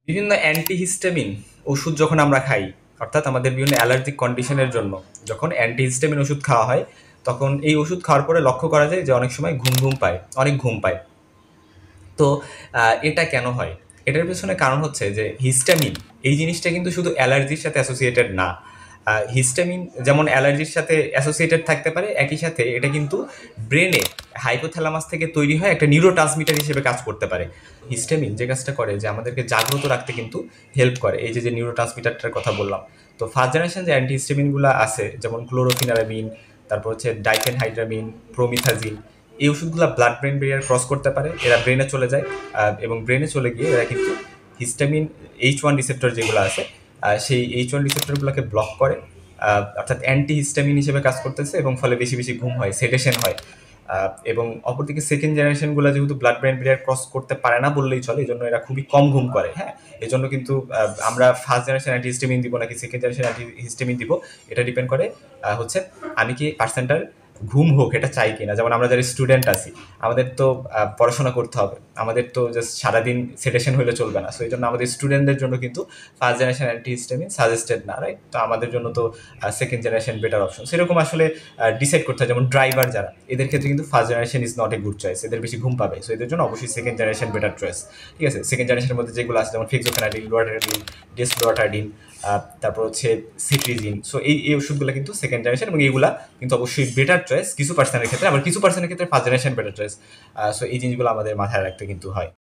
বিভিন্ন অ্যান্টিহিস্টামিন ওষুধ যখন আমরা খাই, অর্থাৎ আমাদের বিভিন্ন অ্যালার্জিক কন্ডিশনের জন্য যখন অ্যান্টিহিস্টামিন ওষুধ খাওয়া হয়, তখন এই ওষুধ খাওয়ার পরে লক্ষ্য করা যায় যে অনেক সময় ঘুম ঘুম পায়, অনেক ঘুম পায়। তো এটা কেন হয়? এটার পেছনে কারণ হচ্ছে যে হিস্টামিন এই জিনিসটা কিন্তু শুধু অ্যালার্জির সাথে অ্যাসোসিয়েটেড না। হিস্টামিন যেমন অ্যালার্জির সাথে অ্যাসোসিয়েটেড থাকতে পারে, একই সাথে এটা কিন্তু ব্রেনে হাইপোথ্যালামাস থেকে তৈরি হয় একটা নিউরোট্রান্সমিটার হিসেবে কাজ করতে পারে। হিস্টামিন যে কাজটা করে যে আমাদেরকে জাগ্রত রাখতে কিন্তু হেল্প করে, এই যে যে নিউরোট্রান্সমিটারটার কথা বললাম। তো ফার্স্ট জেনারেশন যে অ্যান্টিহিস্টামিনগুলো আছে, যেমন ক্লোরোফিনারামিন, তারপর হচ্ছে ডাইফেনহাইড্রামিন, প্রোমিথাজিন, এই ওষুধগুলো ব্লাড ব্রেন ব্যারিয়ার ক্রস করতে পারে, এরা ব্রেনে চলে যায়। এবং ব্রেনে চলে গিয়ে এরা কিন্তু হিস্টামিন H1 রিসেপ্টর যেগুলো আছে, সেই H1 রিসেপ্টরগুলোকে ব্লক করে, অর্থাৎ অ্যান্টি হিস্টামিন হিসেবে কাজ করতেছে, এবং ফলে বেশি বেশি ঘুম হয়, সেডেশন হয়। এবং অপরদিকে সেকেন্ড জেনারেশনগুলো যেহেতু ব্লাড ব্রেন ব্যারিয়ার ক্রস করতে পারে না বললেই চলে, এই জন্য এরা খুবই কম ঘুম করে। হ্যাঁ, এই জন্য কিন্তু আমরা ফার্স্ট জেনারেশন অ্যান্টি হিস্টামিন দিব নাকি সেকেন্ড জেনারেশন অ্যান্টি হিস্টামিন দিব, এটা ডিপেন্ড করে হচ্ছে আমি কি পার্সেন্টার ঘুম হোক এটা চাই কিনা। যেমন আমরা যারা স্টুডেন্ট আছি, আমাদের তো পড়াশোনা করতে হবে, আমাদের তো জাস্ট সারাদিন সেডেশন হলে চলবে না। সো এই জন্য আমাদের স্টুডেন্টদের জন্য কিন্তু first generation anti histamine suggested না, রাইট? তো আমাদের জন্য তো সেকেন্ড জেনারেশন বেটার অপশন। সেরকম আসলে ডিসাইড করতে হয়। যেমন ড্রাইভার যারা, এদের ক্ষেত্রে কিন্তু first generation is not a good choice, এদের বেশি ঘুম পাবে। সো এদের জন্য অবশ্যই সেকেন্ড জেনারেশন বেটার চয়েস। ঠিক আছে, সেকেন্ড জেনারেশনের মধ্যে যেগুলো আছে যেমন ফিক্সোফেনাডিন, লোয়াটাডিন, ডেসলোয়াটাডিন, তারপর হচ্ছে সিট্রিজিন। সো এই ওষুধগুলো কিন্তু সেকেন্ড জেনারেশন, এবং এইগুলা কিন্তু অবশ্যই বেটার চয়েস কিছু পার্সেন্টের ক্ষেত্রে, আবার কিছু পার্সেন্টের ক্ষেত্রে first generation better choice. So এই জিনিসগুলো আমাদের মাথায় রাখতে কিন্তু হয়।